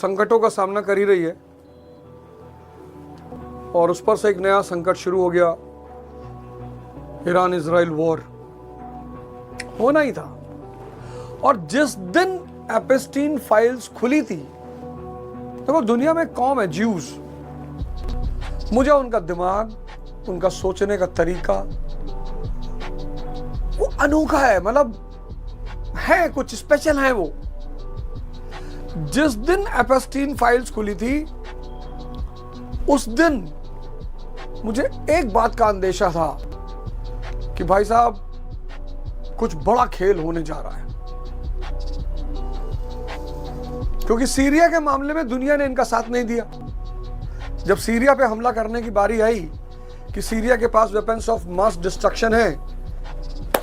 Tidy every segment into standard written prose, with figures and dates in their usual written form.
संकटों का सामना कर ही रही है और उस पर से एक नया संकट शुरू हो गया, ईरान इजराइल वॉर होना ही था। और जिस दिन एपेस्टीन फाइल्स खुली थी, देखो दुनिया में कौम है ज्यूज, मुझे उनका दिमाग, उनका सोचने का तरीका वो अनोखा है, मतलब है कुछ स्पेशल है वो। जिस दिन एपेस्टीन फाइल्स खुली थी उस दिन मुझे एक बात का अंदेशा था कि भाई साहब कुछ बड़ा खेल होने जा रहा है, क्योंकि सीरिया के मामले में दुनिया ने इनका साथ नहीं दिया। जब सीरिया पे हमला करने की बारी आई कि सीरिया के पास वेपन्स ऑफ मास डिस्ट्रक्शन है,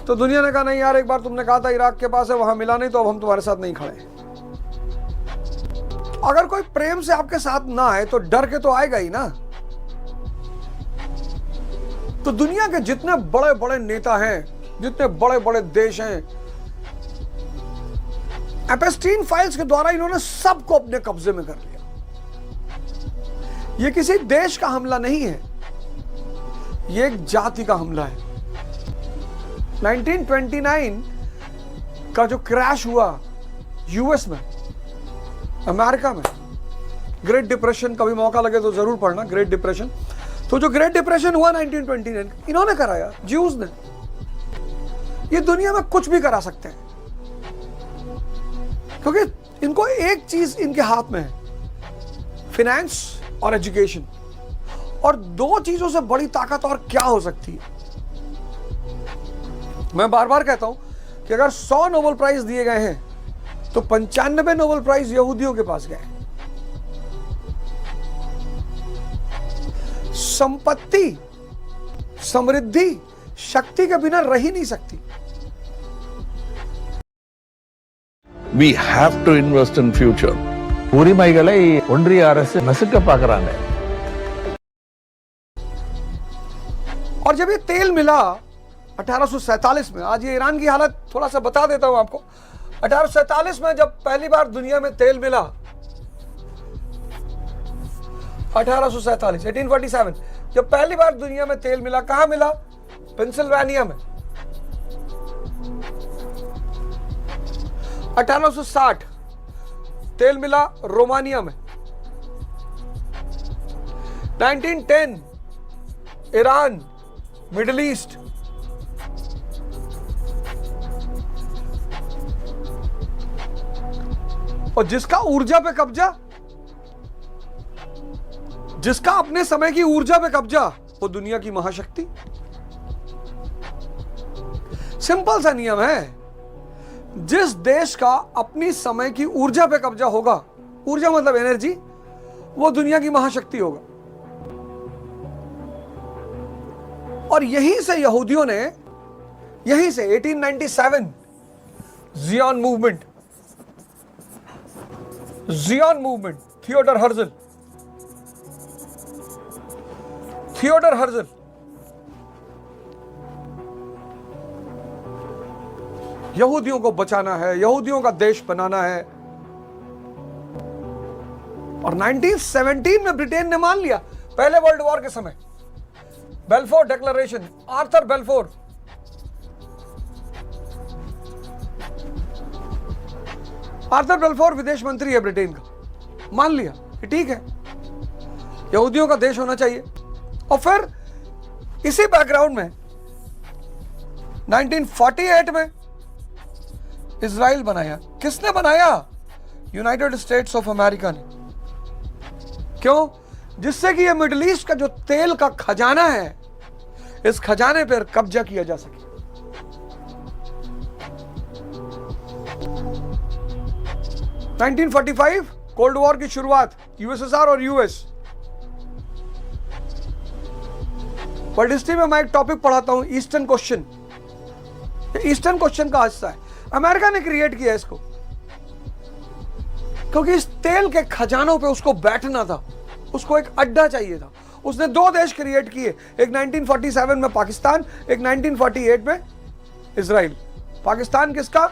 तो दुनिया ने कहा नहीं यार, एक बार तुमने कहा था इराक के पास है, वहां मिला नहीं, तो अब हम तुम्हारे साथ नहीं खड़े। अगर कोई प्रेम से आपके साथ ना आए तो डर के तो आएगा ही ना। तो दुनिया के जितने बड़े बड़े नेता हैं, जितने बड़े बड़े देश हैं, एपेस्टीन फाइल्स के द्वारा इन्होंने सबको अपने कब्जे में कर लिया। यह किसी देश का हमला नहीं है, यह एक जाति का हमला है। 1929 का जो क्रैश हुआ यूएस में, अमेरिका में, ग्रेट डिप्रेशन, कभी मौका लगे तो जरूर पढ़ना ग्रेट डिप्रेशन। तो जो ग्रेट डिप्रेशन हुआ 1929, इन्होंने कराया, ज्यूज ने। ये दुनिया में कुछ भी करा सकते हैं, क्योंकि इनको एक चीज इनके हाथ में है, फिनेंस और एजुकेशन। और दो चीजों से बड़ी ताकत और क्या हो सकती है। मैं बार बार कहता हूं कि अगर 100 नोबेल प्राइज दिए गए हैं तो 95 नोबेल प्राइज यहूदियों के पास गए। संपत्ति, समृद्धि शक्ति के बिना रह ही नहीं सकती। We have to invest in future. உரிமைகளை ஒன்றிய அரசு நசுக்க பார்க்கறாங்க। और जब ये तेल मिला 1847 में, आज ये ईरान की हालत थोड़ा सा बता देता हूं आपको। 1847 में जब पहली बार दुनिया में तेल मिला, 1847 जब पहली बार दुनिया में तेल मिला, कहां मिला? पेंसिल्वेनिया में। 1860 तेल मिला रोमानिया में। 1910 ईरान, मिडिल ईस्ट। और जिसका ऊर्जा पे कब्जा, जिसका अपने समय की ऊर्जा पे कब्जा, वो दुनिया की महाशक्ति। सिंपल सा नियम है, जिस देश का अपनी समय की ऊर्जा पे कब्जा होगा, ऊर्जा मतलब एनर्जी, वो दुनिया की महाशक्ति होगा। और यहीं से यहूदियों ने, यहीं से 1897 जियोन मूवमेंट, थियोडर हर्जल, यहूदियों को बचाना है, यहूदियों का देश बनाना है। और 1917 में ब्रिटेन ने मान लिया, पहले वर्ल्ड वॉर के समय, Balfour declaration, Arthur Balfour. Arthur Balfour विदेश मंत्री है ब्रिटेन का, मान लिया कि ठीक है यहूदियों का देश होना चाहिए। और फिर इसी बैकग्राउंड में 1948 में इजराइल बनाया। किसने बनाया? यूनाइटेड स्टेट्स ऑफ अमेरिका ने। क्यों? जिससे कि ये मिडिल ईस्ट का जो तेल का खजाना है, इस खजाने पर कब्जा किया जा सके। 1945 कोल्ड वॉर की शुरुआत, यूएसएसआर और यूएस। वर्ल्ड हिस्ट्री में मैं एक टॉपिक पढ़ाता हूं, ईस्टर्न क्वेश्चन। ईस्टर्न क्वेश्चन का हिस्सा है, अमेरिका ने क्रिएट किया इसको, क्योंकि इस तेल के खजानों पे उसको बैठना था, उसको एक अड्डा चाहिए था। उसने दो देश क्रिएट किए, एक 1947 में पाकिस्तान, एक 1948 में इजराइल। पाकिस्तान किसका?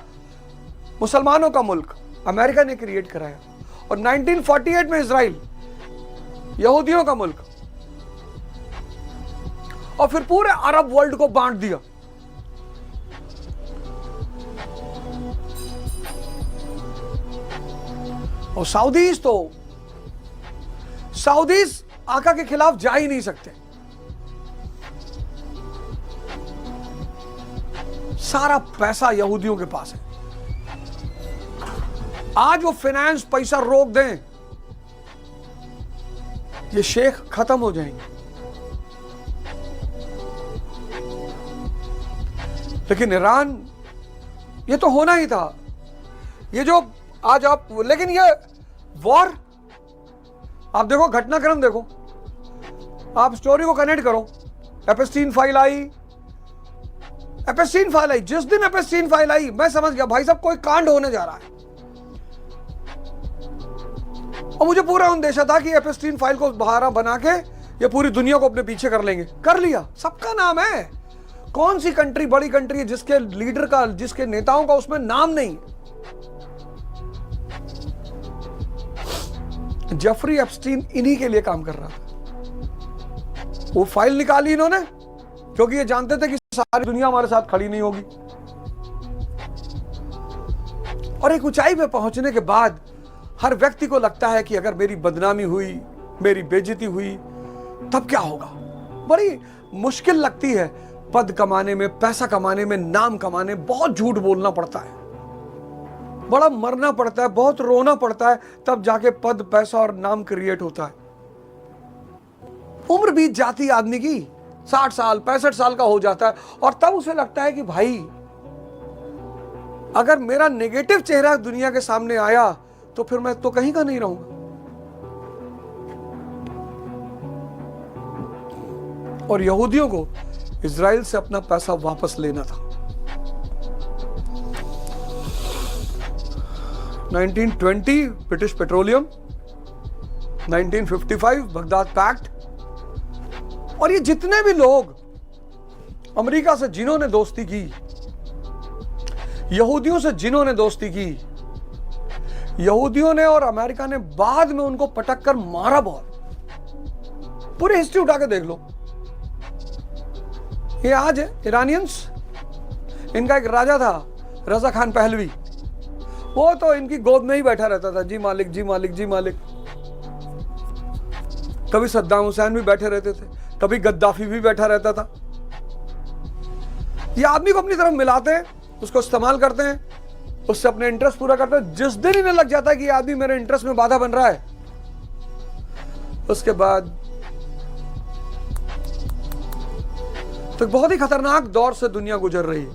मुसलमानों का मुल्क, अमेरिका ने क्रिएट कराया। और 1948 में इजराइल, यहूदियों का मुल्क, और फिर पूरे अरब वर्ल्ड को बांट दिया। और सऊदीज आका के खिलाफ जा ही नहीं सकते। सारा पैसा यहूदियों के पास है। आज वो फाइनेंस पैसा रोक दें, ये शेख खत्म हो जाएंगे। लेकिन ईरान, ये तो होना ही था। ये जो आज आप, लेकिन ये वॉर, आप देखो घटनाक्रम देखो, आप स्टोरी को कनेक्ट करो। एपेस्टीन फाइल आई, जिस दिन एपेस्टीन फाइल आई मैं समझ गया भाई साहब कोई कांड होने जा रहा है। और मुझे पूरा अंदेशा था कि एपेस्टीन फाइल को बहाना बना के ये पूरी दुनिया को अपने पीछे कर लेंगे। कर लिया, सबका नाम है। कौन सी कंट्री बड़ी कंट्री है जिसके लीडर का, जिसके नेताओं का उसमें नाम नहीं? जेफरी एप्स्टीन इन्हीं के लिए काम कर रहा था। वो फाइल निकाली इन्होंने क्योंकि ये जानते थे कि सारी दुनिया हमारे साथ खड़ी नहीं होगी। और एक ऊंचाई पे पहुंचने के बाद हर व्यक्ति को लगता है कि अगर मेरी बदनामी हुई, मेरी बेइज्जती हुई, तब क्या होगा। बड़ी मुश्किल लगती है पद कमाने में, पैसा कमाने में, नाम कमाने, बहुत झूठ बोलना पड़ता है, बड़ा मरना पड़ता है, बहुत रोना पड़ता है, तब जाके पद, पैसा और नाम क्रिएट होता है। उम्र बीत जाती है आदमी की, 60 साल 65 साल का हो जाता है, और तब उसे लगता है कि भाई अगर मेरा नेगेटिव चेहरा दुनिया के सामने आया तो फिर मैं तो कहीं का नहीं रहूंगा। और यहूदियों को इजराइल से अपना पैसा वापस लेना था। 1920 ब्रिटिश पेट्रोलियम, 1955 बगदाद पैक्ट। और ये जितने भी लोग अमेरिका से जिन्होंने दोस्ती की, यहूदियों से जिन्होंने दोस्ती की, यहूदियों ने और अमेरिका ने बाद में उनको पटक कर मारा बहुत। पूरी हिस्ट्री उठा के देख लो। ये आज है ईरानियंस, इनका एक राजा था रजा खान पहलवी, वो तो इनकी गोद में ही बैठा रहता था, जी मालिक जी मालिक जी मालिक। कभी सद्दाम हुसैन भी बैठे रहते थे, कभी गद्दाफी भी बैठा रहता था। ये आदमी को अपनी तरफ मिलाते हैं, उसको इस्तेमाल करते हैं, उससे अपने इंटरेस्ट पूरा करते हैं। जिस दिन इन्हें लग जाता है कि ये आदमी मेरे इंटरेस्ट में बाधा बन रहा है, उसके बाद तो बहुत ही खतरनाक दौर से दुनिया गुजर रही है,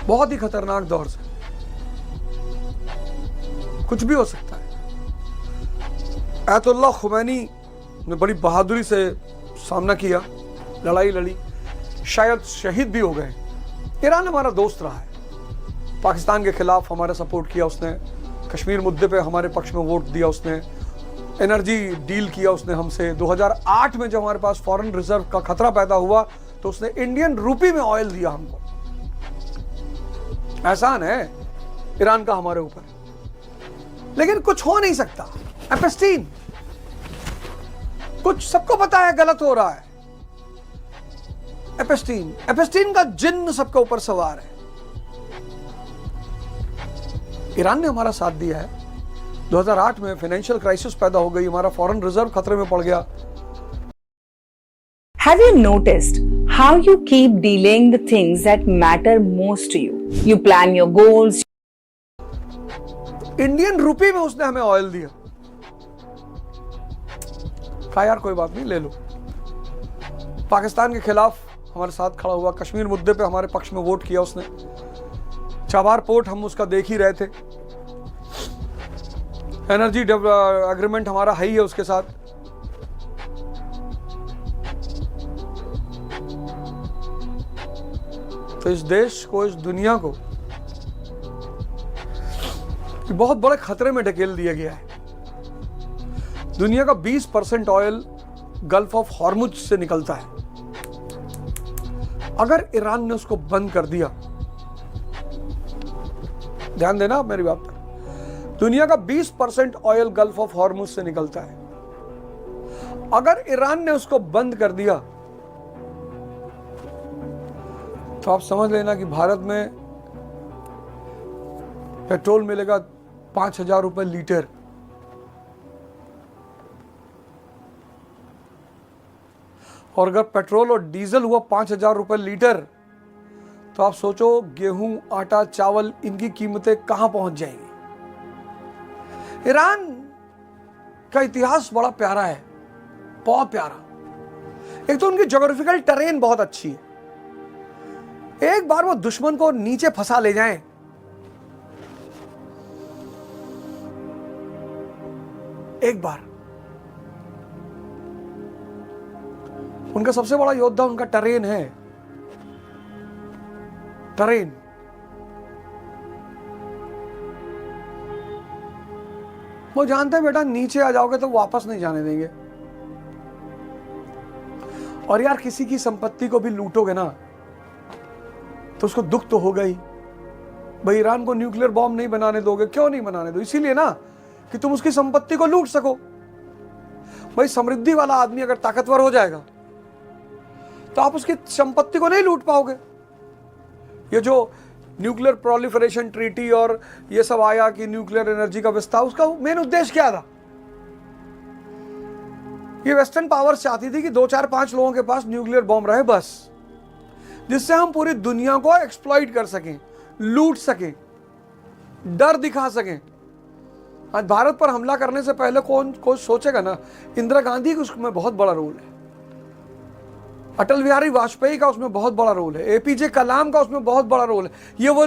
बहुत ही खतरनाक दौर से। कुछ भी हो सकता है। आयतुल्लाह खुमैनी ने बड़ी बहादुरी से सामना किया, लड़ाई लड़ी, शायद शहीद भी हो गए। ईरान हमारा दोस्त रहा है, पाकिस्तान के खिलाफ हमारा सपोर्ट किया उसने, कश्मीर मुद्दे पे हमारे पक्ष में वोट दिया उसने, एनर्जी डील किया उसने हमसे। 2008 में जब हमारे पास फॉरेन रिजर्व का खतरा पैदा हुआ तो उसने इंडियन रूपी में ऑयल दिया हमको। एहसान है ईरान का हमारे ऊपर। लेकिन कुछ हो नहीं सकता। एपेस्टीन, कुछ सबको पता है गलत हो रहा है। एपेस्टीन का जिन्न सबके ऊपर सवार है। ईरान ने हमारा साथ दिया है। 2008 में फाइनेंशियल क्राइसिस पैदा हो गई, हमारा फॉरेन रिजर्व खतरे में पड़ गया। Have you noticed how you keep delaying the things that matter most to you? You plan your goals. Indian rupee में उसने हमें ऑयल दिया। कहा यार कोई बात नहीं, ले लो। पाकिस्तान के खिलाफ हमारे साथ खड़ा हुआ, कश्मीर मुद्दे पे हमारे पक्ष में वोट किया उसने। चाबार पोर्ट हम उसका देख ही रहे थे। एनर्जी एग्रीमेंट हमारा है ही है उसके साथ। तो इस देश को, इस दुनिया को बहुत बड़े खतरे में ढकेल दिया गया है। दुनिया का 20% ऑयल गल्फ ऑफ हॉर्मुज से निकलता है। अगर ईरान ने उसको बंद कर दिया, ध्यान देना आप मेरी बात पर, दुनिया का 20% ऑयल गल्फ ऑफ हॉर्मुज से निकलता है। अगर ईरान ने उसको बंद कर दिया तो आप समझ लेना कि भारत में पेट्रोल मिलेगा 5,000 रुपए लीटर। और अगर पेट्रोल और डीजल हुआ 5,000 रुपए लीटर तो आप सोचो गेहूं, आटा, चावल, इनकी कीमतें कहां पहुंच जाएंगी। ईरान का इतिहास बड़ा प्यारा है, बहुत प्यारा। एक तो उनकी ज्योग्राफिकल टेरेन बहुत अच्छी है। एक बार वो दुश्मन को नीचे फंसा ले जाएं, एक बार, उनका सबसे बड़ा योद्धा उनका टेरेन है, टेरेन। वो जानते हैं बेटा नीचे आ जाओगे तो वापस नहीं जाने देंगे। और यार किसी की संपत्ति को भी लूटोगे ना तो उसको दुख तो होगा ही। भाई ईरान को न्यूक्लियर बॉम्ब नहीं बनाने दोगे, क्यों नहीं बनाने दो? इसीलिए ना कि तुम उसकी संपत्ति को लूट सको। भाई समृद्धि वाला आदमी अगर ताकतवर हो जाएगा तो आप उसकी संपत्ति को नहीं लूट पाओगे। ये जो न्यूक्लियर प्रोलिफरेशन ट्रीटी और ये सब आया कि न्यूक्लियर एनर्जी का विस्तार, उसका मेन उद्देश्य क्या था? ये वेस्टर्न पावर्स चाहती थी कि 2, 4, 5 लोगों के पास न्यूक्लियर बॉम्ब रहे बस, जिससे हम पूरी दुनिया को एक्सप्लॉइट कर सकें, लूट सकें, डर दिखा सकें। आज भारत पर हमला करने से पहले कौन सोचेगा ना, इंदिरा गांधी का उसमें बहुत बड़ा रोल है, अटल बिहारी वाजपेयी का उसमें बहुत बड़ा रोल है, एपीजे कलाम का उसमें बहुत बड़ा रोल है। ये वो